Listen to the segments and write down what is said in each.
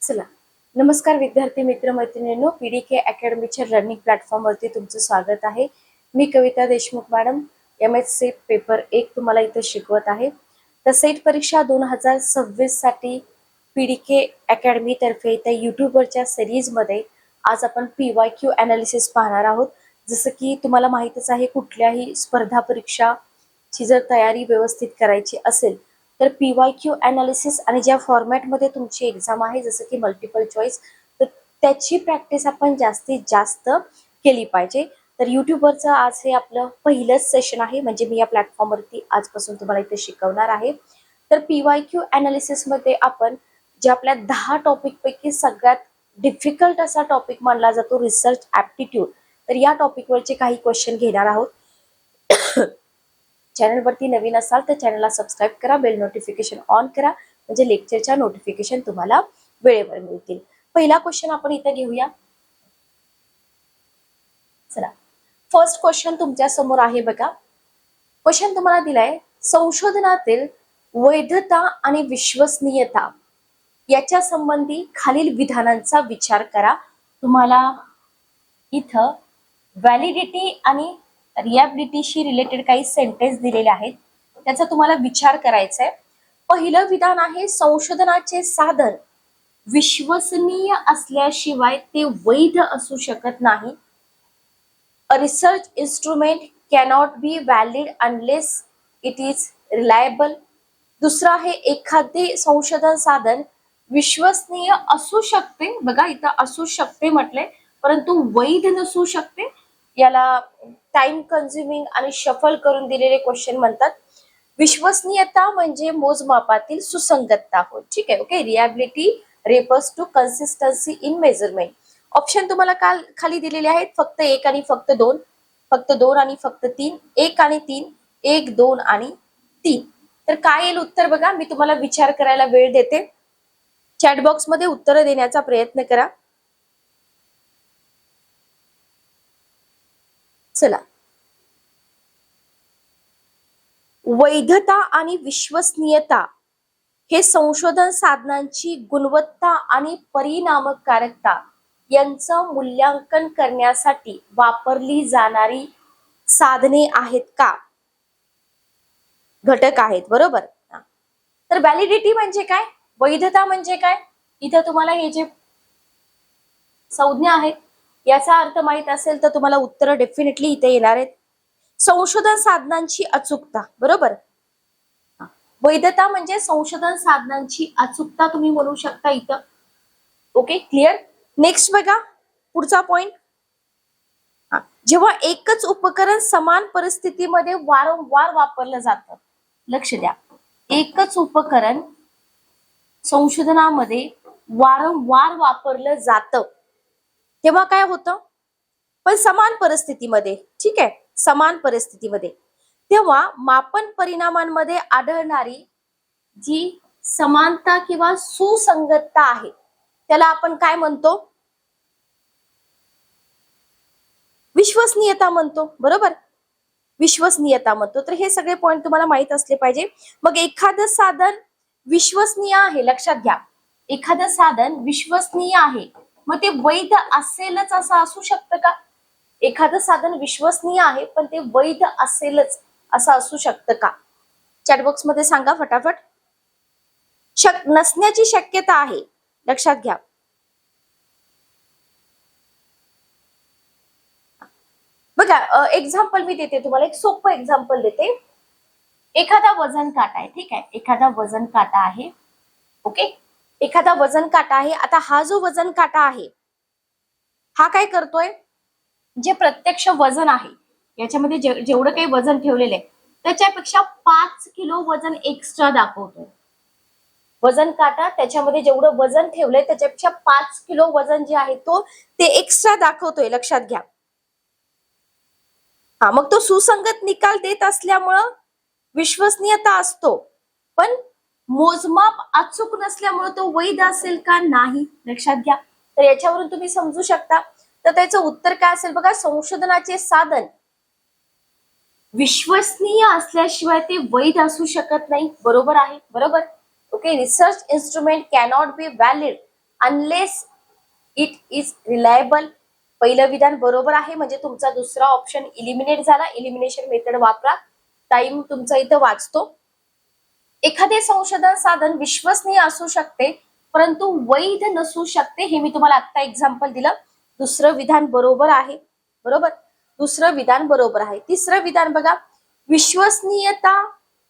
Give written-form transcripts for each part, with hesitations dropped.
चला, नमस्कार विद्यार्थी मित्र मैत्रिणींनो, पीडीके अकॅडमीच्या लर्निंग प्लॅटफॉर्मवरती तुमचं स्वागत आहे. मी कविता देशमुख मॅडम, MSc पेपर 1 तुम्हाला इथे शिकवत आहे. तर सेट परीक्षा 2026 साठी पीडीके अकॅडमी तर्फे त्या युट्यूबवरच्या सिरीजमध्ये आज आपण PYQ अनालिसिस पाहणार आहोत. जसं की तुम्हाला माहितच आहे, कुठल्याही स्पर्धा परीक्षाची जर तयारी व्यवस्थित करायची असेल तर PYQ अनालिसिस आणि ज्या फॉर्मॅटमध्ये तुमची एक्झाम आहे, जसं की मल्टिपल चॉईस, तर त्याची प्रॅक्टिस आपण जास्तीत जास्त केली पाहिजे. तर युट्यूबवरचं आज हे आपलं पहिलंच सेशन आहे, म्हणजे मी या प्लॅटफॉर्मवरती आजपासून तुम्हाला इथे शिकवणार आहे. तर PYQ अनालिसिसमध्ये आपण जे आपल्या 10 टॉपिकपैकी सगळ्यात डिफिकल्ट असा टॉपिक मानला जातो रिसर्च ॲप्टिट्यूड, तर या टॉपिकवरचे काही क्वेश्चन घेणार आहोत. चॅनलवरती नवीन असाल तर चॅनलला सबस्क्राईब करा, बेल नोटिफिकेशन ऑन करा, म्हणजे लेक्चरच्या नोटिफिकेशन तुम्हाला वेळेवर मिळतील. पहिला क्वेश्चन आपण इथे घेऊया. चला, फर्स्ट क्वेश्चन तुमच्या समोर आहे बघा. क्वेश्चन तुम्हाला दिलाय, संशोधनातील वैधता आणि विश्वसनीयता याच्या संबंधी खालील विधानांचा विचार करा. तुम्हाला इथं व्हॅलिडिटी आणि रिॲबिलिटीशी रिलेटेड काही सेंटेन्स दिलेले आहेत, त्याचा तुम्हाला विचार करायचा आहे. पहिलं विधान आहे, संशोधनाचे साधन विश्वसनीय असल्याशिवाय ते वैध असू शकत नाही. A research instrument cannot be valid unless it is reliable. दुसरं आहे, एखादे संशोधन साधन विश्वसनीय असू शकते, बघा इथं असू शकते म्हटले, परंतु वैध नसू शकते. याला टाइम कन्झ्युमिंग आणि शफल करून दिलेले क्वेश्चन म्हणतात. विश्वसनीयता म्हणजे मोजमापातील सुसंगतता होय. ठीक आहे, okay. Reliability refers to consistency in measurement. Option तुम्हाला खाली दिलेले आहेत, फक्त 1 आणि फक्त 2, फक्त 2 आणि फक्त 3, 1 आणि 3, 1, 2 आणि 3. तर काय येईल उत्तर बघा. मी तुम्हाला विचार करायला वेळ देते. चॅट बॉक्स मध्ये उत्तर देण्याचा प्रयत्न करा. चला, वैधता आणि विश्वसनीयता हे संशोधन साधनांची गुणवत्ता आणि परिणामकारकता यांचं मूल्यांकन करण्यासाठी वापरली जाणारी साधने आहेत का? घटक आहेत, बरोबर. तर व्हॅलिडिटी म्हणजे काय, वैधता म्हणजे काय, इथं तुम्हाला हे जे संज्ञा आहेत याचा अर्थ माहित असेल तर तुम्हाला उत्तर डेफिनेटली इथे येणार आहेत. संशोधन साधनांची अचूकता, बरोबर. वैधता म्हणजे संशोधन साधनांची अचूकता तुम्ही म्हणू शकता इथं. Okay, clear. नेक्स्ट बघा, पुढचा पॉइंट. जेव्हा एकच उपकरण समान परिस्थितीमध्ये वारंवार वापरलं जातं, लक्ष द्या, एकच उपकरण संशोधनामध्ये वारंवार वापरलं जातं तेव्हा काय होतं, पण समान परिस्थितीमध्ये, ठीक आहे, समान परिस्थितीमध्ये, तेव्हा मापन परिणामांमध्ये आढळणारी जी समानता किंवा सुसंगतता आहे त्याला आपण काय म्हणतो, विश्वसनीयता म्हणतो, बरोबर. विश्वसनीयता म्हणतो. तर हे सगळे पॉइंट तुम्हाला माहित असले पाहिजे. मग एखादं साधन विश्वसनीय आहे, लक्षात घ्या, एखादं साधन विश्वसनीय आहे, मग ते वैध असेलच असं असू शकतं का? एखादं साधन विश्वसनीय आहे पण ते वैध असेलच असं असू शकतं का? चॅटबॉक्स मध्ये सांगा फटाफट. नसण्याची शक्यता आहे, लक्षात घ्या. बघा, एक्झाम्पल मी देते तुम्हाला, एक सोपं एक्झाम्पल देते. एखादा वजन काटा आहे, ठीक आहे, एखादा वजन काटा आहे, ओके, एखादा वजन काटा आहे. आता हा जो वजन काटा आहे हा काय करतोय, जे प्रत्यक्ष वजन आहे याच्यामध्ये जेवढं काही वजन ठेवलेलं आहे त्याच्यापेक्षा 5 किलो वजन एक्स्ट्रा दाखवतोय. वजन काटा त्याच्यामध्ये जेवढं वजन ठेवलंय त्याच्यापेक्षा 5 किलो वजन जे आहे ते एक्स्ट्रा दाखवतोय, लक्षात घ्या. मग तो सुसंगत निकाल देत असल्यामुळं विश्वसनीयता असतो, पण मोजमाप अचूक नसल्यामुळे तो वैध असेल का, नाही, लक्षात घ्या. तर याच्यावरून तुम्ही समजू शकता. तर त्याचं उत्तर काय असेल बघा, संशोधनाचे साधन विश्वसनीय असल्याशिवाय ते वैध असू शकत नाही, बरोबर आहे, बरोबर. Okay, research instrument cannot be valid unless it is reliable. पहिलं विधान बरोबर आहे, म्हणजे तुमचा दुसरा ऑप्शन इलिमिनेट झाला. इलिमिनेशन मेथड वापरा, टाइम तुमचा इथं वाचतो. एखादे संशोधन साधन विश्वसनीय असू शकते परंतु वैध नसू शकते, हे मी तुम्हाला आता एक्झाम्पल दिलं. दुसरं विधान बरोबर आहे. बरोबर, दुसरं विधान बरोबर आहे. तिसरं विधान बघा, विश्वसनीयता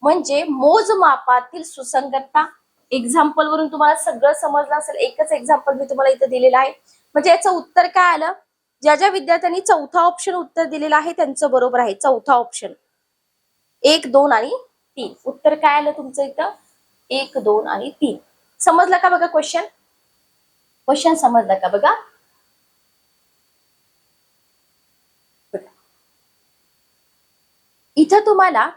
म्हणजे मोजमापातील सुसंगतता. एक्झाम्पल वरून तुम्हाला सगळं समजलं असेल. एकच एक्झाम्पल मी तुम्हाला इथं दिलेलं आहे. म्हणजे याचं उत्तर काय आलं, ज्या ज्या विद्यार्थ्यांनी चौथा ऑप्शन उत्तर दिलेलं आहे त्यांचं बरोबर आहे. चौथा ऑप्शन 1, 2 आणि 3. उत्तर काय आलं तुमचं इथं 1, 2 आणि 3. समजलं का बघा क्वेश्चन? क्वेश्चन समजलं का बघा? इथं तुम्हाला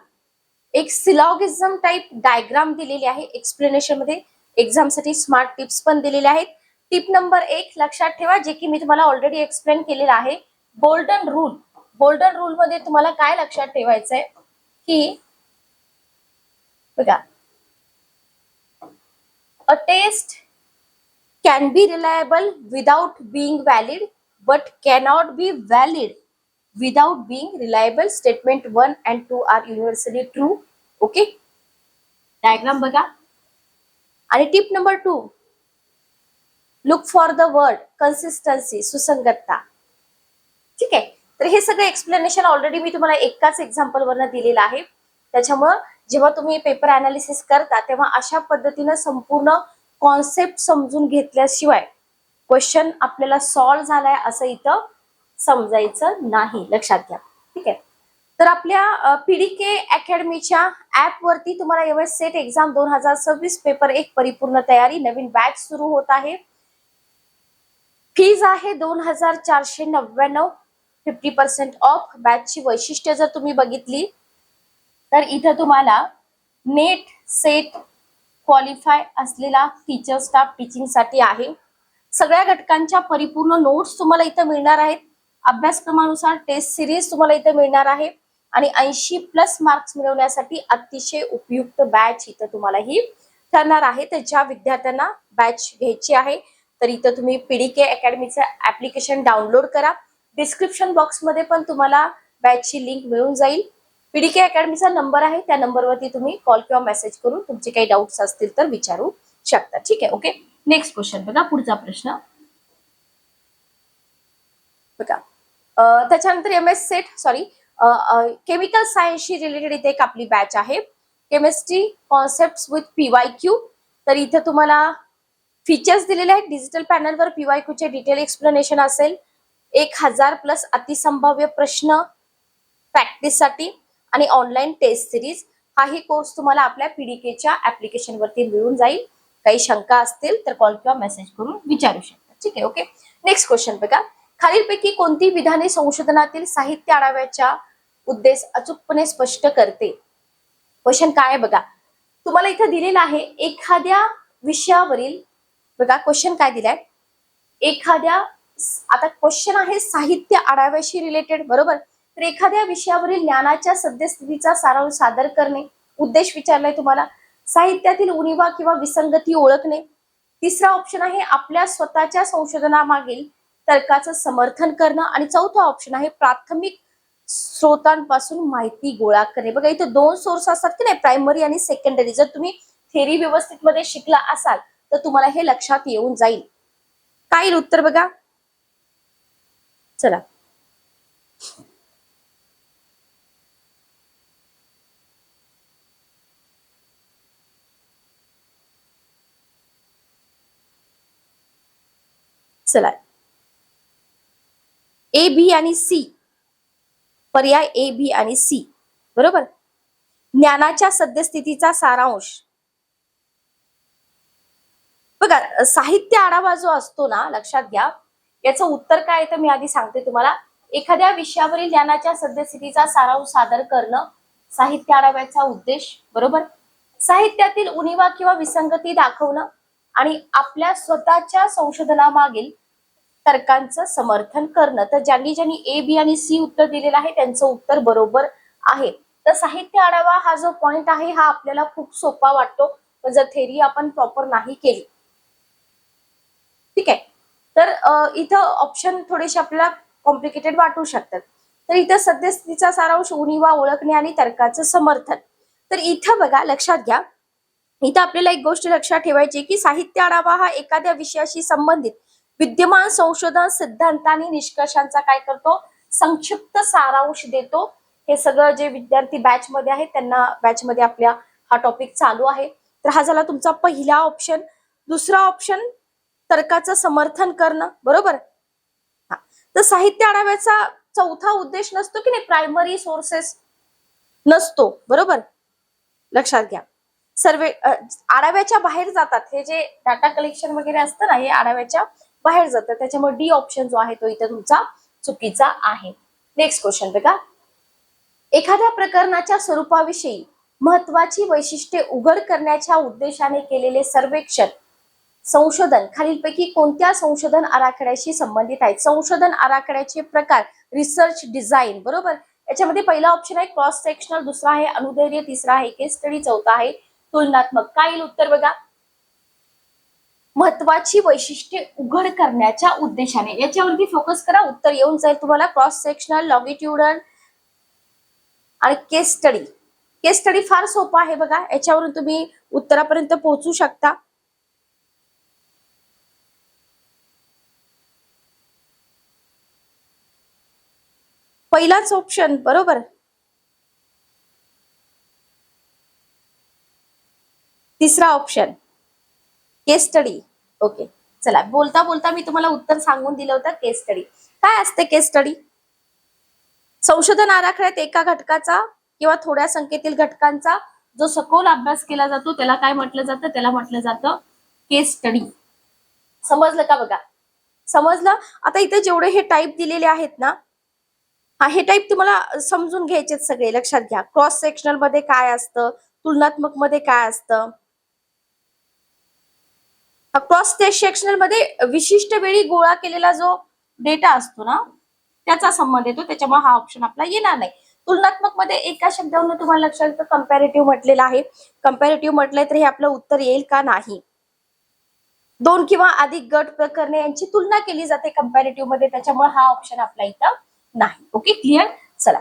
एक सिलॉगिझम टाइप डायग्राम दिलेली आहे एक्सप्लेनेशन मध्ये. एक्झाम साठी स्मार्ट टिप्स पण दिलेले आहेत. टिप नंबर 1 लक्षात ठेवा, जे की मी तुम्हाला ऑलरेडी एक्सप्लेन केलेलं आहे. Golden rule. गोल्डन रूल मध्ये तुम्हाला काय लक्षात ठेवायचंय की बघा, a test can be reliable without being valid but cannot be valid without being reliable. Statement 1 and 2 are universally true. Okay, diagram बघा. आणि tip number 2, look for the word consistency, सुसंगतता. ठीक आहे, तर हे सगळं एक्सप्लेनेशन ऑलरेडी मी तुम्हाला एकाच एक्झाम्पल वरनं दिलेलं आहे. त्याच्यामुळं जेव्हा तुम्ही पेपर अनालिसिस करता तेव्हा अशा पद्धतीनं संपूर्ण कॉन्सेप्ट समजून घेतल्याशिवाय क्वेश्चन आपल्याला सॉल्व्ह झालाय असं इथं समजायचं नाही. लक्षात घ्या. ठीक आहे, तर आपल्या पीडीके अकॅडमीच्या ऍप वरती तुम्हाला एवढेच सेट एक्झाम 2026 पेपर 1 परिपूर्ण तयारी नवीन बॅच सुरू होत आहे. फीज आहे 2499. 50% ऑफ. बॅचची वैशिष्ट्य जर तुम्ही बघितली तर इथं तुम्हाला नेट सेट क्वालिफाय असलेला टीचर स्टाफ टीचिंग साठी आहे. सगळ्या घटकांच्या परिपूर्ण नोट्स तुम्हाला इथं मिळणार आहेत. अभ्यासक्रमानुसार टेस्ट सिरीज तुम्हाला इथं मिळणार आहे आणि 80+ मार्क्स मिळवण्यासाठी अतिशय उपयुक्त बॅच इथं तुम्हाला ही ठरणार आहे. तर ज्या विद्यार्थ्यांना बॅच घ्यायची आहे तर इथं तुम्ही पीडीके अकॅडमीचं ऍप्लिकेशन डाउनलोड करा. डिस्क्रिप्शन बॉक्स मध्ये पण तुम्हाला बॅचची लिंक मिळून जाईल. पीडीके अकॅडमीचा नंबर आहे, त्या नंबरवरती तुम्ही कॉल किंवा मेसेज करून तुमचे काही डाऊट्स असतील तर विचारू शकता. ठीक आहे, ओके. नेक्स्ट क्वेश्चन बघा, पुढचा प्रश्न बघा. त्याच्यानंतर एमएस सेट केमिकल सायन्सशी रिलेटेड इथे एक आपली बॅच आहे. Chemistry concept with PYQ. तर इथे तुम्हाला फीचर्स दिलेले आहेत. डिजिटल पॅनलवर पीवायक्यू चे डिटेल एक्सप्लेनेशन असेल. 1000+ अतिसंभाव्य प्रश्न प्रॅक्टिस साठी आणि ऑनलाईन टेस्ट सिरीज. हाही कोर्स तुम्हाला आपल्या पीडीकेच्या ऍप्लिकेशन वरती मिळून जाईल. काही शंका असतील तर कॉल किंवा मेसेज करून विचारू शकता. ठीक आहे, ओके. नेक्स्ट क्वेश्चन बघा, खालीलपैकी कोणती विधाने संशोधनातील साहित्य आढाव्याचा उद्देश अचूकपणे स्पष्ट करते? क्वेश्चन काय आहे बघा, तुम्हाला इथं दिलेलं आहे एखाद्या विषयावरील, बघा क्वेश्चन काय दिलाय, आता क्वेश्चन आहे साहित्य आढाव्याशी रिलेटेड. बरोबर, तर एखाद्या विषयावरील ज्ञानाच्या सद्यस्थितीचा सारांश सादर करणे. उद्देश विचारलाय तुम्हाला. साहित्यातील उणीवा किंवा विसंगती ओळखणे. तिसरा ऑप्शन आहे आपल्या स्वतःच्या संशोधनामागील तर्काचं समर्थन करणं. आणि चौथा ऑप्शन आहे प्राथमिक स्रोतांपासून माहिती गोळा करणे. बघा इथं 2 सोर्स असतात की नाही, प्रायमरी आणि सेकंडरी. जर तुम्ही थेरी व्यवस्थित मध्ये शिकला असाल तर तुम्हाला हे लक्षात येऊन जाईल. काय येईल उत्तर बघा, चला. चला, ए, बी आणि सी. पर्याय ए, बी आणि सी. बरोबर. ज्ञानाच्या सद्यस्थितीचा सारांश. बघा साहित्य आढावा जो असतो ना, लक्षात घ्या, याचं उत्तर काय तर मी आधी सांगते तुम्हाला. एखाद्या विषयावरील ज्ञानाच्या सद्यस्थितीचा सारांश सादर करणं साहित्य आढाव्याचा उद्देश. बरोबर. साहित्यातील उणीवा किंवा विसंगती दाखवणं आणि आपल्या स्वतःच्या संशोधनामागील तर्कांचं समर्थन करणं. तर ज्यांनी ए, बी आणि सी उत्तर दिलेलं आहे त्यांचं उत्तर बरोबर आहे. तर साहित्य आढावा हा जो पॉइंट आहे हा आपल्याला खूप सोपा वाटतो, पण जर थेरी आपण प्रॉपर नाही केली इथं ऑप्शन थोडेसे आपल्याला कॉम्प्लिकेटेड वाटू शकतात. तर इथं सद्यस्थितीचा सारांश, उणीवा ओळखणे आणि तर्काचं समर्थन. तर इथं बघा लक्षात घ्या, इथं आपल्याला एक गोष्ट लक्षात ठेवायची की साहित्य आढावा हा एखाद्या विषयाशी संबंधित विद्यमान संशोधन सिद्धांत आणि निष्कर्षांचा काय करतो, संक्षिप्त सारांश देतो. हे सगळं जे विद्यार्थी बॅच मध्ये आहेत त्यांना बॅच मध्ये आपल्या हा टॉपिक चालू आहे. तर हा झाला तुमचा पहिला ऑप्शन. दुसरा ऑप्शन तर्काचं समर्थन करणं, बरोबर. हा, तर साहित्य आढाव्याचा चौथा उद्देश नसतो की नाही, प्रायमरी सोर्सेस नसतो, बरोबर. लक्षात घ्या, सर्वे आढाव्याच्या बाहेर जातात. हे जे डाटा कलेक्शन वगैरे असतं ना, हे आढाव्याच्या बाहेर जातात. त्याच्यामुळे डी ऑप्शन जो आहे तो इथे तुमचा चुकीचा आहे. नेक्स्ट क्वेश्चन बघा, एखाद्या प्रकरणाच्या स्वरूपाविषयी महत्वाची वैशिष्ट्ये उघड करण्याच्या उद्देशाने केलेले सर्वेक्षण संशोधन खालीलपैकी कोणत्या संशोधन आराखड्याशी संबंधित आहेत. संशोधन आराखड्याचे प्रकार, रिसर्च डिझाईन, बरोबर. याच्यामध्ये पहिला ऑप्शन आहे क्रॉस सेक्शनल, दुसरा आहे अनुदैर्य, तिसरा आहे केस स्टडी, चौथा आहे तुलनात्मक. काय येईल उत्तर बघा, महत्वाची वैशिष्ट्ये उघड करण्याच्या उद्देशाने. याच्यावरती फोकस करा, उत्तर येऊन जाईल तुम्हाला. क्रॉस सेक्शनल, लॉंगिट्युडल आणि केस स्टडी. केस स्टडी फार सोपा आहे बघा, याच्यावरून तुम्ही उत्तरापर्यंत पोहोचू शकता. पहिलाच ऑप्शन, बरोबर. तिसरा ऑप्शन केस स्टडी. ओके, चला, बोलता बोलता मी तुम्हाला उत्तर सांगून दिलं होतं. केस स्टडी काय असते? केस स्टडी संशोधन आराखड्यात एका घटकाचा किंवा थोड्या संख्येतील घटकांचा जो सखोल अभ्यास केला जातो त्याला काय म्हटलं जातं? त्याला म्हटलं जातं केस स्टडी. समजलं का? बघा, समजलं. आता इथे जेवढे हे टाईप दिलेले आहेत ना, हे टाईप तुम्हाला समजून घ्यायचे सगळे. लक्षात घ्या, क्रॉस सेक्शनल मध्ये काय असतं, तुलनात्मक मध्ये काय असतं. क्रॉस सेक्शनल मध्ये विशिष्ट वेळी गोळा केलेला जो डेटा असतो ना त्याचा संबंध येतो, त्याच्यामुळे हा ऑप्शन आपला येणार नाही. तुलनात्मक मध्ये एका शब्दावरून तुम्हाला लक्षात येतं कंपॅरेटिव्ह म्हटलेलं आहे. कंपॅरेटिव्ह म्हटलंय तर हे आपलं उत्तर येईल का? नाही. दोन किंवा अधिक गट प्रकरणे यांची तुलना केली जाते कंपॅरेटिव्ह मध्ये, त्याच्यामुळे हा ऑप्शन आपला इथं नाही. Okay, clear. चला,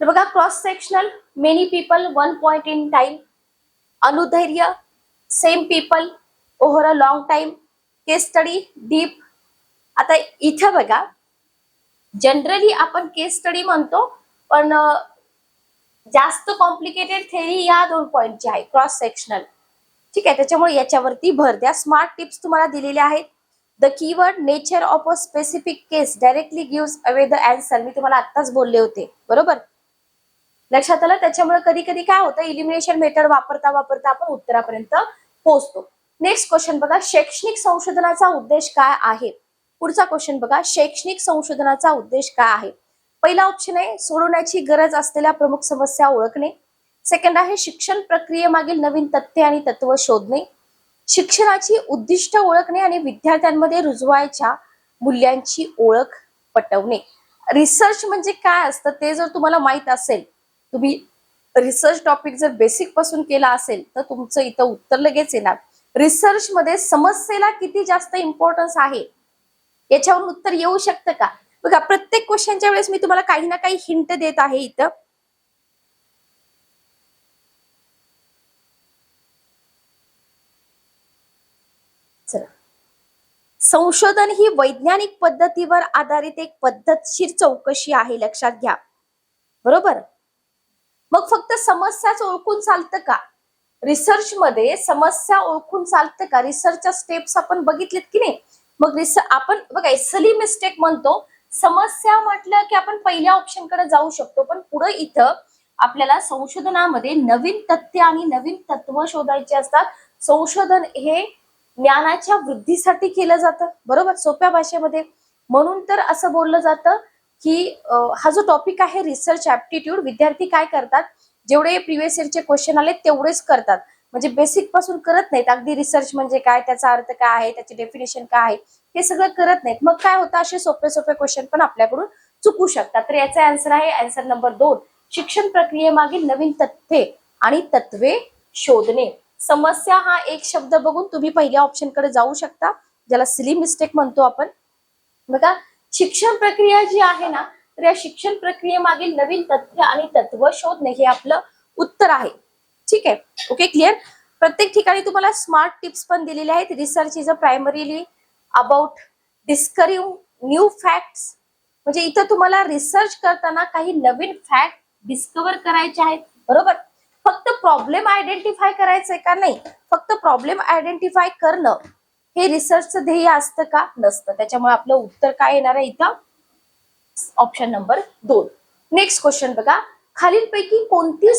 तर बघा, cross sectional many people, one point in time. अनुधैर्य same people over a long time. Case study deep. आता इथं बघा, जनरली आपण केस स्टडी म्हणतो, पण जास्त कॉम्प्लिकेटेड थेरी या दोन पॉइंटची आहे, क्रॉस सेक्शनल. ठीक आहे, त्याच्यामुळे याच्यावरती भर द्या. स्मार्ट टिप्स तुम्हाला दिलेल्या आहेत. The keyword nature of a specific case directly gives away the answer. मी तुम्हाला आत्ताच बोलले होते, बरोबर. लक्षात आलं. त्याच्यामुळे कधी कधी काय होतं, इलिमिनेशन मेथड वापरता वापरता आपण उत्तरापर्यंत पोहोचतो. नेक्स्ट क्वेश्चन बघा, शैक्षणिक संशोधनाचा उद्देश काय आहे? पुढचा क्वेश्चन बघा, शैक्षणिक संशोधनाचा उद्देश काय आहे? पहिला ऑप्शन आहे सोडवण्याची गरज असलेल्या प्रमुख समस्या ओळखणे. सेकंड आहे शिक्षण प्रक्रियेमागील नवीन तथ्य आणि तत्व शोधणे. शिक्षणाची उद्दिष्ट ओळखणे आणि विद्यार्थ्यांमध्ये रुजवायच्या मूल्यांची ओळख पटवणे. रिसर्च म्हणजे काय असतं ते जर तुम्हाला माहित असेल, तुम्ही रिसर्च टॉपिक जर बेसिक पासून केला असेल तर तुमचं इथं उत्तर लगेच येणार. रिसर्च मध्ये समस्येला किती जास्त इम्पॉर्टन्स आहे याच्यावरून उत्तर येऊ शकतं का? बघा, प्रत्येक क्वेश्चनच्या वेळेस मी तुम्हाला काही ना काही हिंट देत आहे इथं. चला, संशोधन ही वैज्ञानिक पद्धतीवर आधारित एक पद्धतशीर चौकशी आहे, लक्षात घ्या, बरोबर. मग फक्त समस्याच ओळखून चालतं का? रिसर्च मध्ये समस्या ओळखून चालतं का? रिसर्चच्या स्टेप्स आपण बघितलेत की नाही? मग आपण बघा सली मिस्टेक म्हणतो, समस्या म्हटलं की आपण पहिल्या ऑप्शन कडे जाऊ शकतो, पण पुढे इथं आपल्याला संशोधनामध्ये नवीन तथ्य आणि नवीन तत्व शोधायचे असतात. संशोधन हे ज्ञानाच्या वृद्धीसाठी केलं जातं, बरोबर, सोप्या भाषेमध्ये. म्हणून तर असं बोललं जातं की हा जो टॉपिक आहे रिसर्च ऍप्टिट्यूड, विद्यार्थी काय करतात, जेवढे प्रिव्हियस इयरचे क्वेश्चन आले तेवढेच करतात, म्हणजे बेसिक पासून करत नाहीत. अगदी रिसर्च म्हणजे काय, त्याचा अर्थ काय आहे, त्याची डेफिनेशन काय आहे, हे सगळं करत नाहीत. मग काय होतं, असे सोपे सोपे क्वेश्चन पण आपल्याकडून चुकू शकतात. तर याचा आन्सर आहे आन्सर नंबर 2, शिक्षण प्रक्रियेमागील नवीन तथ्ये आणि तत्वे शोधणे. समस्या हा एक शब्द बघून तुम्ही पहिल्या ऑप्शन कडे जाऊ शकता, ज्याला सिली मिस्टेक म्हणतो आपण. बघा, शिक्षण प्रक्रिया जी आहे ना, तर या शिक्षण प्रक्रियेमागील नवीन तथ्य आणि तत्व शोधणे हे आपलं उत्तर आहे. ठीक आहे, ओके, क्लिअर. प्रत्येक ठिकाणी तुम्हाला स्मार्ट टिप्स पण दिलेले आहेत. Research is a primarily about discovering new facts, म्हणजे इथं तुम्हाला रिसर्च करताना काही नवीन फॅक्ट डिस्कवर करायचे आहेत, बरोबर. फक्त प्रॉब्लेम आयडेंटिफाय करायचंय का? नाही, फक्त प्रॉब्लेम आयडेंटिफाय करणं हे रिसर्चचं ध्येय असतं का? नसतं. त्याच्यामुळे आपलं उत्तर काय येणार आहे इथं? Option number 2. नेक्स्ट क्वेश्चन बघा, खालीलपैकी कोणती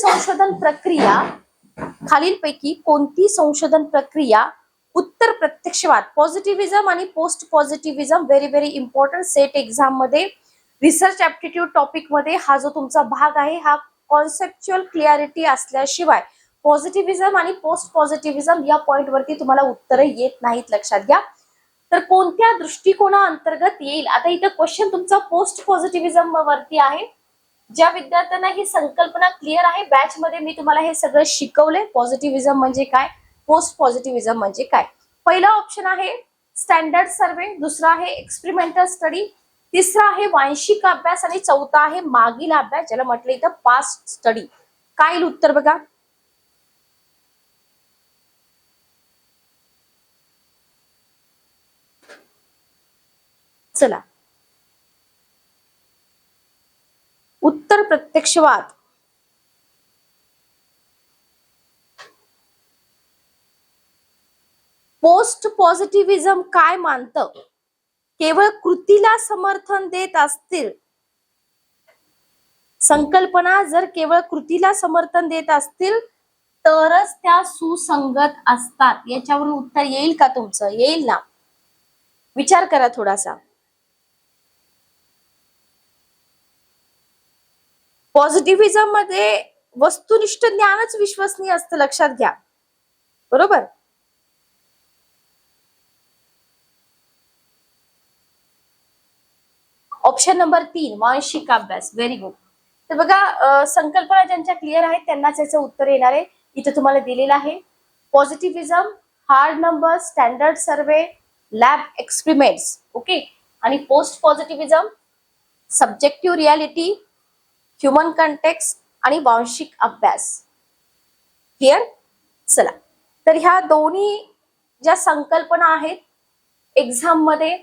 संशोधन प्रक्रिया उत्तर प्रत्यक्षवाद, पॉझिटिव्हिझम आणि post positivism, very very important, set exam मध्ये रिसर्च ऍप्टिट्यूड टॉपिक मध्ये हा जो तुमचा भाग आहे, हा कॉन्सेप्च्युअल क्लिअरिटी असल्याशिवाय पॉझिटिव्हिझम आणि पोस्ट पॉझिटिव्हिझम या पॉइंट वरती तुम्हाला उत्तरं येत नाहीत, लक्षात घ्या. तर कोणत्या दृष्टिकोना अंतर्गत येईल? आता इथं क्वेश्चन तुमचा पोस्ट पॉझिटिव्हिझम वरती आहे. ज्या विद्यार्थ्यांना ही संकल्पना क्लिअर आहे, बॅच मध्ये मी तुम्हाला हे सगळं शिकवलंय. पॉझिटिव्हिझम म्हणजे काय, पोस्ट पॉझिटिव्हिझम म्हणजे काय. पहिला ऑप्शन आहे स्टँडर्ड सर्वे, दुसरा आहे एक्सपेरिमेंटल स्टडी, तिसरा आहे वांशिक अभ्यास आणि चौथा आहे मागील अभ्यास, ज्याला म्हटलं इथं पास्ट स्टडी. काय येईल उत्तर बघा. चला, उत्तर प्रत्यक्षवाद. पोस्ट पॉझिटिव्हिझम काय मानतं? केवळ कृतीला समर्थन देत असतील, संकल्पना जर केवळ कृतीला समर्थन देत असतील तरच त्या सुसंगत असतात. याच्यावरून उत्तर येईल का तुमचं? येईल ना? विचार करा थोडासा. पॉझिटिव्हिझम मध्ये वस्तुनिष्ठ ज्ञानच विश्वसनीय असतं, लक्षात घ्या, बरोबर. ऑप्शन नंबर 3 वांशिक अभ्यास, व्हेरी गुड. तर बघा, संकल्पना ज्यांच्या क्लिअर आहेत त्यांनाच याचं उत्तर येणार आहे. इथे तुम्हाला दिलेलं आहे positivism, hard number, standard survey, lab experiments, okay. आणि post positivism subjective reality, human context आणि वांशिक अभ्यास. क्लिअर. चला, तर ह्या दोन्ही ज्या संकल्पना आहेत एक्झाम मध्ये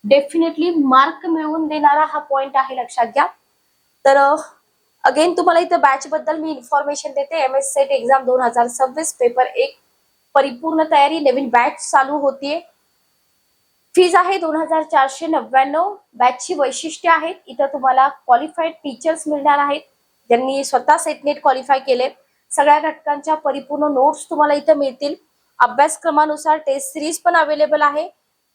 डेफिनेटली मार्क मिळवून देणारा हा पॉइंट आहे, लक्षात घ्या. तर अगेन तुम्हाला इथं बॅच बद्दल मी इन्फॉर्मेशन देते. MS सेट एक्झाम 2026 पेपर 1 परिपूर्ण तयारी, नवीन बॅच चालू होतीये. फीज आहे 2499. बॅचची वैशिष्ट्य आहेत, इथं तुम्हाला क्वालिफाईड टीचर्स मिळणार आहेत ज्यांनी स्वतः सेटनेट क्वालिफाय केले. सगळ्या घटकांच्या परिपूर्ण नोट्स तुम्हाला इथं मिळतील. अभ्यासक्रमानुसार टेस्ट सिरीज पण अवेलेबल आहे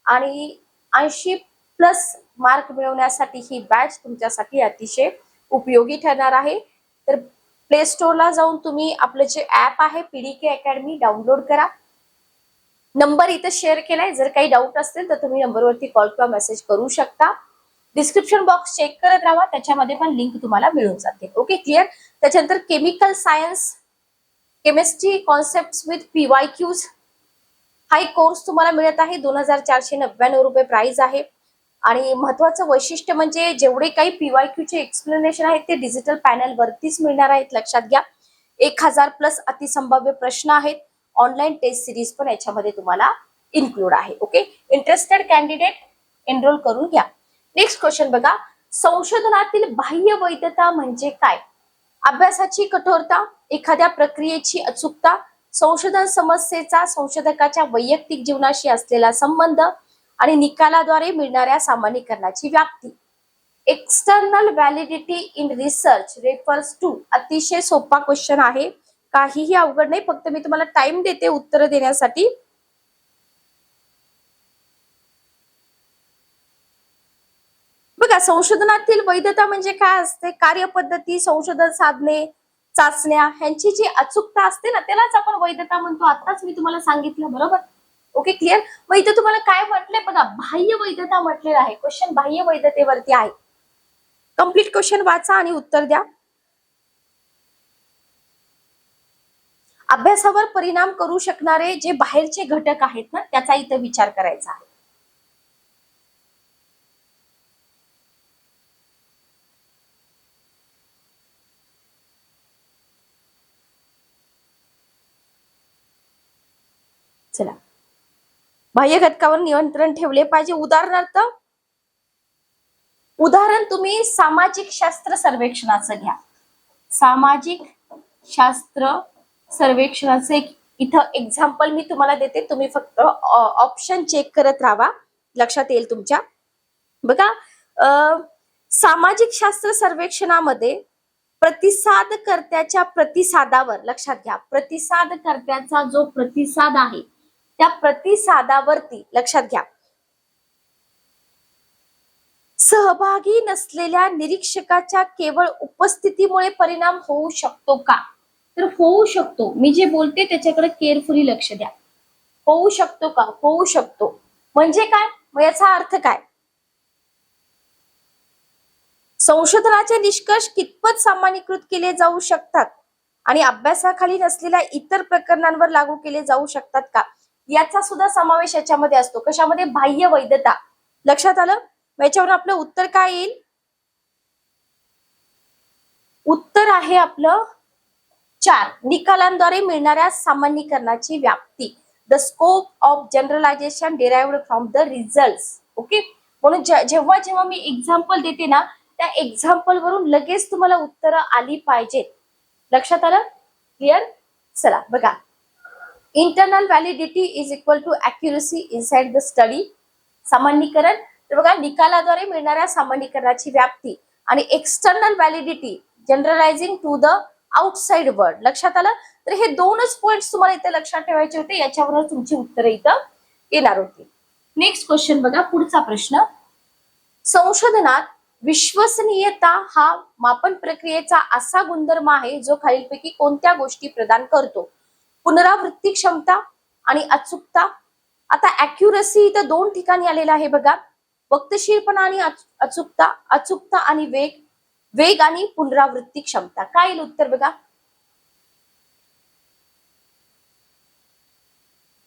आणि 80+ मार्क मिळवण्यासाठी ही बॅच तुमच्यासाठी अतिशय उपयोगी ठरणार आहे. तर प्ले स्टोअरला जाऊन तुम्ही आपलं जे ऍप आहे PDK अकॅडमी डाउनलोड करा. नंबर इथे शेअर केलाय, जर काही डाऊट असतील तर तुम्ही नंबरवरती कॉल किंवा मेसेज करू शकता. डिस्क्रिप्शन बॉक्स चेक करत राहा, त्याच्यामध्ये पण लिंक तुम्हाला मिळून जाते. Okay, clear. त्याच्यानंतर chemical science, chemistry concept with PYQs हा एक कोर्स तुम्हाला मिळत आहे. 2499 रुपये प्राइस आहे. आणि महत्वाचं वैशिष्ट्य म्हणजे जेवढे काही PYQ चे एक्सप्लेनेशन आहेत ते डिजिटल पॅनल वरतीच मिळणार आहेत, लक्षात घ्या. 1000+ अतिसंभाव्य प्रश्न आहेत. ऑनलाईन टेस्ट सिरीज पण याच्यामध्ये तुम्हाला इन्क्लूड आहे. ओके, इंटरेस्टेड कॅन्डिडेट एनरोल करून घ्या. नेक्स्ट क्वेश्चन बघा, संशोधनातील बाह्य वैधता म्हणजे काय? अभ्यासाची कठोरता, एखाद्या प्रक्रियेची अचूकता, संशोधन समस्येचा संशोधकाच्या वैयक्तिक जीवनाशी असलेला संबंध आणि निकालाद्वारे मिळणाऱ्या सामान्यीकरणाची व्याप्ती. External validity in research refers to. अतिशय सोपा क्वेश्चन आहे, काहीही अवघड नाही, फक्त मी तुम्हाला टाइम देते उत्तर देण्यासाठी. बघा, संशोधनातील वैधता म्हणजे काय असते? कार्यपद्धती, संशोधन साधने, चाचण्या ह्यांची जी अचूकता असते ना, त्यालाच आपण वैधता म्हणतो. आताच मी तुम्हाला सांगितलं, बरोबर. Okay, clear. मग इथे तुम्हाला काय म्हटलंय बघा, बाह्य वैधता म्हटलेलं आहे. क्वेश्चन बाह्य वैधतेवरती आहे. कम्प्लीट क्वेश्चन वाचा आणि उत्तर द्या. अभ्यासावर परिणाम करू शकणारे जे बाहेरचे घटक आहेत ना, त्याचा इथं विचार करायचा आहे. चला, बाह्य घटकावर नियंत्रण ठेवले पाहिजे. उदाहरण तुम्ही सामाजिक शास्त्र सर्वेक्षणाचं घ्या. सामाजिक शास्त्र सर्वेक्षणाचं एक इथं एक्झाम्पल मी तुम्हाला देते, तुम्ही फक्त ऑप्शन चेक करत राहा, लक्षात येईल तुमच्या. बघा, सामाजिक शास्त्र सर्वेक्षणामध्ये प्रतिसादकर्त्याच्या प्रतिसादावर, लक्षात घ्या, प्रतिसादकर्त्याचा जो प्रतिसाद आहे त्या प्रतिसादावरती, लक्षात घ्या, सहभागी नसलेल्या निरीक्षकाच्या केवळ उपस्थितीमुळे परिणाम होऊ शकतो का? तर होऊ शकतो. मी जे बोलते त्याच्याकडे केअरफुली लक्ष द्या. होऊ शकतो का? होऊ शकतो. म्हणजे काय? मग याचा अर्थ काय? संशोधनाचे निष्कर्ष कितपत सामान्यीकृत केले जाऊ शकतात आणि अभ्यासाखाली नसलेल्या इतर प्रकरणांवर लागू केले जाऊ शकतात का, याचा सुद्धा समावेश याच्यामध्ये असतो. कशामध्ये? बाह्य वैधता. लक्षात आलं? याच्यावर आपलं उत्तर काय येईल? उत्तर आहे आपलं 4. निकालांद्वारे मिळणाऱ्या सामान्यीकरणाची व्याप्ती. The scope of generalisation derived from the results. Okay, म्हणून जेव्हा जेव्हा मी एक्झाम्पल देते ना, त्या एक्झाम्पल वरून लगेच तुम्हाला उत्तरं आली पाहिजेत. लक्षात आलं? क्लिअर? चला बघा, internal validity is equal to accuracy inside the study. सामान्यीकरण, तर बघा, निकालाद्वारे मिळणाऱ्या सामान्यीकरणाची व्याप्ती आणि external validity generalizing to the outside world. लक्षात आलं? तर हे दोनच पॉइंट्स तुम्हाला इथे लक्षात ठेवायचे होते, याच्यावर तुमची उत्तरं इथं येणार होती. नेक्स्ट क्वेश्चन बघा, पुढचा प्रश्न. संशोधनात विश्वसनीयता हा मापन प्रक्रियेचा असा गुणधर्म आहे जो खालीलपैकी कोणत्या गोष्टी प्रदान करतो? पुनरावृत्ती क्षमता आणि अचूकता. आता अॅक्युरसी इथं 2 ठिकाणी आलेला आहे बघा. वक्तशीरपणा आणि अचूकता, अचूकता आणि वेग आणि पुनरावृत्ती क्षमता. काय येईल उत्तर बघा?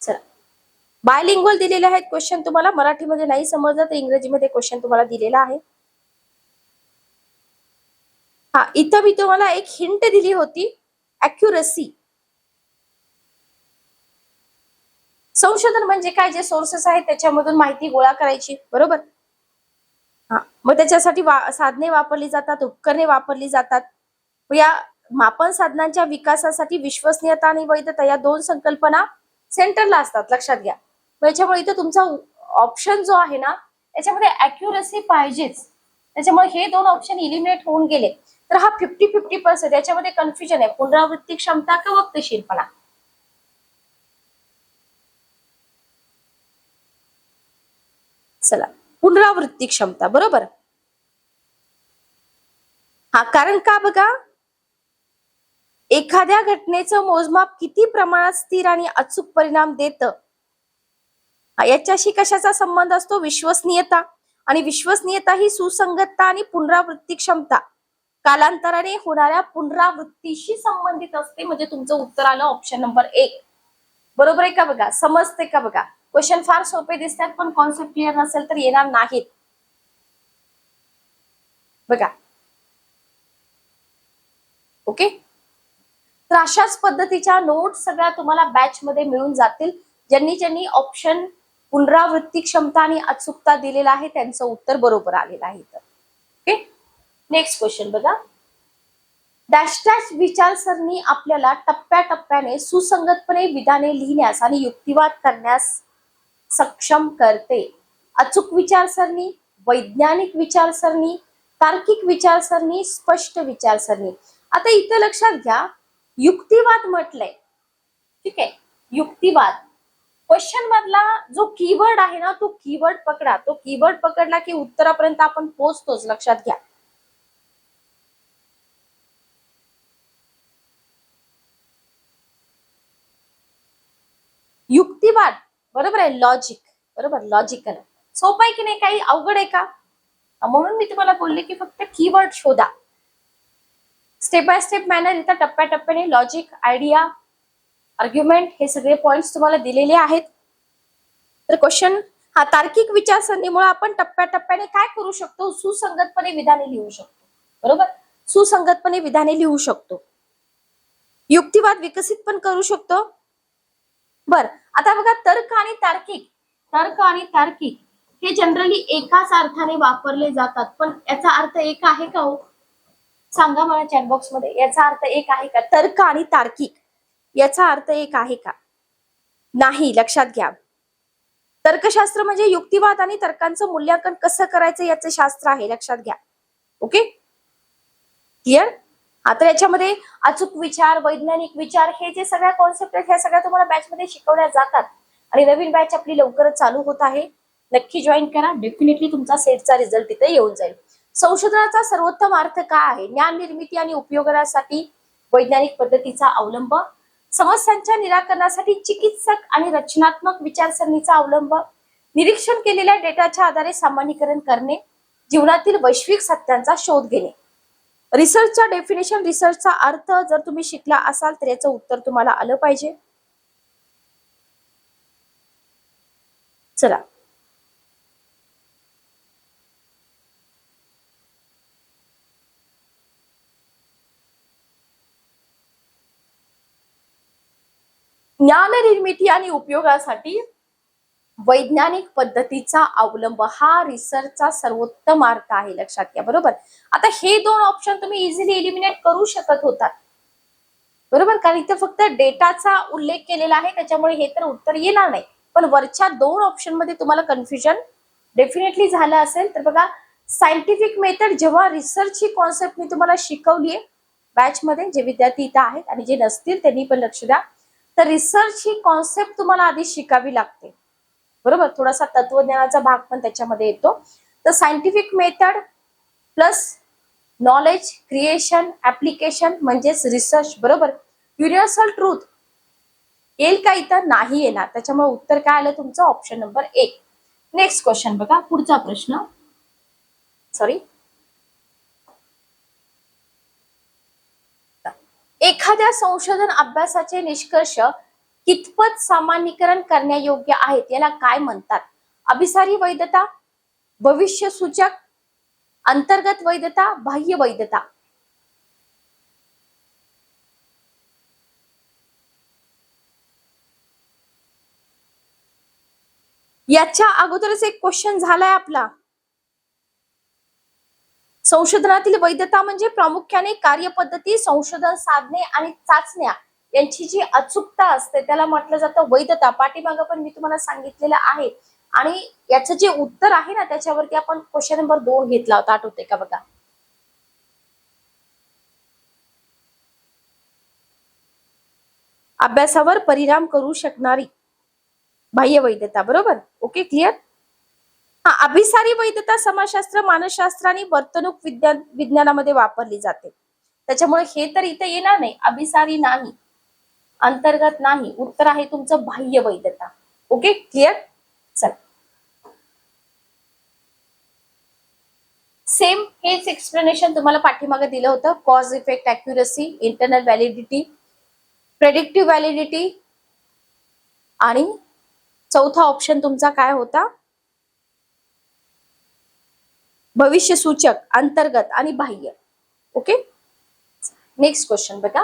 चला, बायलिंग्वल दिलेले आहेत क्वेश्चन तुम्हाला. मराठीमध्ये नाही समजलं तर इंग्रजीमध्ये क्वेश्चन तुम्हाला दिलेला आहे. हा, इथं मी तुम्हाला एक हिंट दिली होती, अॅक्युरसी. संशोधन म्हणजे काय? जे सोर्सेस आहेत त्याच्यामधून माहिती गोळा करायची, बरोबर? हा, मग त्याच्यासाठी साधने वापरली जातात, उपकरणे वापरली जातात. या मापन साधनांच्या विकासासाठी विश्वसनीयता आणि वैधता या 2 संकल्पना सेंटरला असतात, लक्षात घ्या. मग याच्यामुळे इथं तुमचा ऑप्शन जो आहे ना, याच्यामध्ये अॅक्युरसी पाहिजेच. त्याच्यामुळे हे 2 ऑप्शन इलिमिनेट होऊन गेले. तर हा 50-50% याच्यामध्ये कन्फ्युजन आहे, पुनरावृत्ती क्षमता का वक्तशीरपणा. चला, पुनरावृत्ती क्षमता, बरोबर. हा, कारण का बघा, एखाद्या घटनेचं मोजमाप किती प्रमाणात स्थिर आणि अचूक परिणाम देतं याच्याशी कशाचा संबंध असतो? विश्वसनीयता. आणि विश्वसनीयता ही सुसंगतता आणि पुनरावृत्ती क्षमता कालांतराने होणाऱ्या पुनरावृत्तीशी संबंधित असते. म्हणजे तुमचं उत्तर आलं ऑप्शन नंबर 1. बरोबर आहे का बघा? समजते का बघा? क्वेश्चन फार सोपे दिसतात, पण कॉन्सेप्ट क्लिअर नसेल तर येणार नाहीत. बघा, ओके. तर अशाच पद्धतीच्या नोट्स सगळ्या तुम्हाला बॅच मध्ये मिळून जातील. ज्यांनी ऑप्शन पुनरावृत्ती क्षमता आणि अचूकता दिलेला आहे त्यांचं उत्तर बरोबर आलेलं आहे. ओके, नेक्स्ट क्वेश्चन बघा. डॅश डॅश विचारसरणी आपल्याला टप्प्याटप्प्याने सुसंगतपणे विधाने लिहिण्यास आणि युक्तिवाद करण्यास सक्षम करते. अचूक विचारसरणी, वैज्ञानिक विचारसरणी, तार्किक विचारसरणी, स्पष्ट विचारसरणी. आता इथं लक्षात घ्या, युक्तिवाद म्हटलंय, ठीक आहे. युक्तिवाद क्वेश्चन मधला जो कीवर्ड आहे ना, तो कीवर्ड पकडा. तो कीवर्ड पकडला की उत्तरापर्यंत आपण पोहोचतोच, लक्षात घ्या. युक्तिवाद, बरोबर आहे. लॉजिक, बरोबर, लॉजिकल. सोपं आहे की नाही? काही अवघड आहे का? म्हणून मी तुम्हाला बोलले की फक्त कीवर्ड शोधा. स्टेप बाय स्टेप मॅनर इथं टप्प्याटप्प्याने लॉजिक, आयडिया, आर्ग्युमेंट हे सगळे पॉइंट्स तुम्हाला दिलेले आहेत. तर क्वेश्चन हा, तार्किक विचारसरणीमुळे आपण टप्प्याटप्प्याने काय करू शकतो? सुसंगतपणे विधाने लिहू शकतो, बरोबर. सुसंगतपणे विधाने लिहू शकतो. युक्तिवाद विकसित पण करू शकतो. बर, आता बघा, तर्क आणि तार्किक हे जनरली एकाच अर्थाने वापरले जातात, पण याचा अर्थ एक आहे का हो? सांगा मला चॅटबॉक्स मध्ये, याचा अर्थ एक आहे का? तर्क आणि तार्किक याचा अर्थ एक आहे का? नाही, लक्षात घ्या. तर्कशास्त्र म्हणजे युक्तिवाद आणि तर्कांचं मूल्यांकन कसं करायचं याचं शास्त्र आहे, लक्षात घ्या. Okay, clear? आता याच्यामध्ये अचूक विचार, वैज्ञानिक विचार, हे जे सगळ्या कॉन्सेप्ट आहेत, ह्या सगळ्या तुम्हाला बॅच मध्ये शिकवल्या जातात. आणि नवीन बॅच आपली लवकरच चालू होत आहे. नक्की जॉईन करा. डेफिनेटली तुमचा सेटचा रिझल्ट तिथे येऊन जाईल. संशोधनाचा सर्वोत्तम अर्थ काय आहे? ज्ञान निर्मिती आणि उपयोगासाठी वैज्ञानिक पद्धतीचा अवलंब, समस्यांच्या निराकरणासाठी चिकित्सक आणि रचनात्मक विचारसरणीचा अवलंब, निरीक्षण केलेल्या डेटाच्या आधारे सामान्यीकरण करणे, जीवनातील वैश्विक सत्यांचा शोध घेणे. रिसर्चचा डेफिनेशन, रिसर्चचा अर्थ जर तुम्ही शिकला असाल तर याचं उत्तर तुम्हाला आलं पाहिजे. चला, ज्ञान निर्मिती आणि उपयोगासाठी वैज्ञानिक पद्धतीचा अवलंब हा रिसर्चचा सर्वोत्तम अर्थ आहे, लक्षात घ्या. बरोबर. आता हे दोन ऑप्शन तुम्ही इझिली एलिमिनेट करू शकत होतात, बरोबर, कारण इथे फक्त डेटाचा उल्लेख केलेला आहे, त्याच्यामुळे हे तर उत्तर येणार नाही. पण वरच्या दोन ऑप्शन मध्ये तुम्हाला कन्फ्युजन डेफिनेटली झालं असेल. तर बघा, सायंटिफिक मेथड, जेव्हा रिसर्च ही कॉन्सेप्ट मी तुम्हाला शिकवली आहे बॅच मध्ये, जे विद्यार्थी इथं आहेत आणि जे नसतील त्यांनी पण लक्ष द्या. तर रिसर्च ही कॉन्सेप्ट तुम्हाला आधी शिकावी लागते, बरोबर. थोडासा तत्वज्ञानाचा भाग पण त्याच्यामध्ये येतो. तर scientific method plus knowledge creation application म्हणजेच रिसर्च, बरोबर. युनिव्हर्सल ट्रूथ येईल का इथं? नाही येणार. त्याच्यामुळे उत्तर काय आलं तुमचं? Option number 1. नेक्स्ट क्वेश्चन बघा, पुढचा प्रश्न. सॉरी, एखाद्या संशोधन अभ्यासाचे निष्कर्ष कितपत सामान्यीकरण करण्यायोग्य आहेत याला काय म्हणतात? अभिसारी वैधता, भविष्य सूचक, अंतर्गत वैधता, बाह्य वैधता. याच्या अगोदरच एक क्वेश्चन झालाय आपला. संशोधनातील वैधता म्हणजे प्रामुख्याने कार्यपद्धती, संशोधन साधने आणि चाचण्या यांची जी अचूकता असते त्याला म्हटलं जातं वैधता. पाठीमागं पण मी तुम्हाला सांगितलेलं आहे. आणि याचं जे उत्तर आहे ना, त्याच्यावरती आपण क्वेश्चन नंबर 2 घेतला होता, आठवते का बघा. अभ्यासावर परिणाम करू शकणारी बाह्य वैधता, बरोबर. Okay, clear. अभिसारी वैधता समाजशास्त्र, मानसशास्त्र आणि वर्तणूक विज्ञानामध्ये वापरली जाते. त्याच्यामुळे हे तर इथे येणार नाही. अभिसारी नाही, अंतर्गत नाही. उत्तर आहे तुमचं बाह्य वैधता. Okay, clear. चल, सेम हेच एक्सप्लेनेशन तुम्हाला पाठीमागे दिलं होतं. Cause effect accuracy, internal validity, predictive validity आणि चौथा ऑप्शन तुमचा काय होता? भविष्य सूचक, अंतर्गत आणि बाह्य. ओके, नेक्स्ट क्वेश्चन बघा.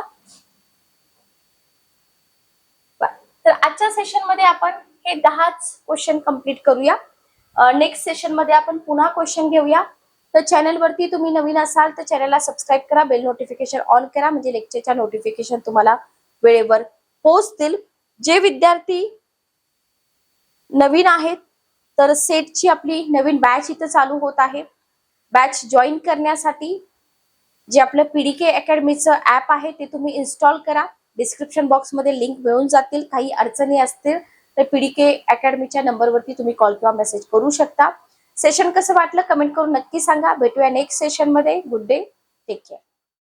तर आजच्या सेशन मध्ये आपण हे 10च क्वेश्चन कंप्लीट करूया. नेक्स्ट सेशन मध्ये आपण पुन्हा क्वेश्चन घेऊया. तर चॅनल वरती तुम्ही नवीन असाल तर चॅनलला सबस्क्राईब करा, बेल नोटिफिकेशन ऑन करा, म्हणजे लेक्चरच्या नोटिफिकेशन तुम्हाला वेळेवर पोहोचतील. जे विद्यार्थी नवीन आहेत तर सेटची आपली नवीन बॅच इथं चालू होत आहे. बॅच जॉईन करण्यासाठी जे आपलं पीडीके अकॅडमीचं ऍप आहे ते तुम्ही इन्स्टॉल करा. डिस्क्रिप्शन बॉक्स मध्ये लिंक मिळून जातील. काही अडचणी असतील तर पीडीके अकॅडमीच्या नंबरवरती तुम्ही कॉल किंवा मेसेज करू शकता. सेशन कसं वाटलं कमेंट करून नक्की सांगा. भेटूया नेक्स्ट सेशन मध्ये. Good day, take care.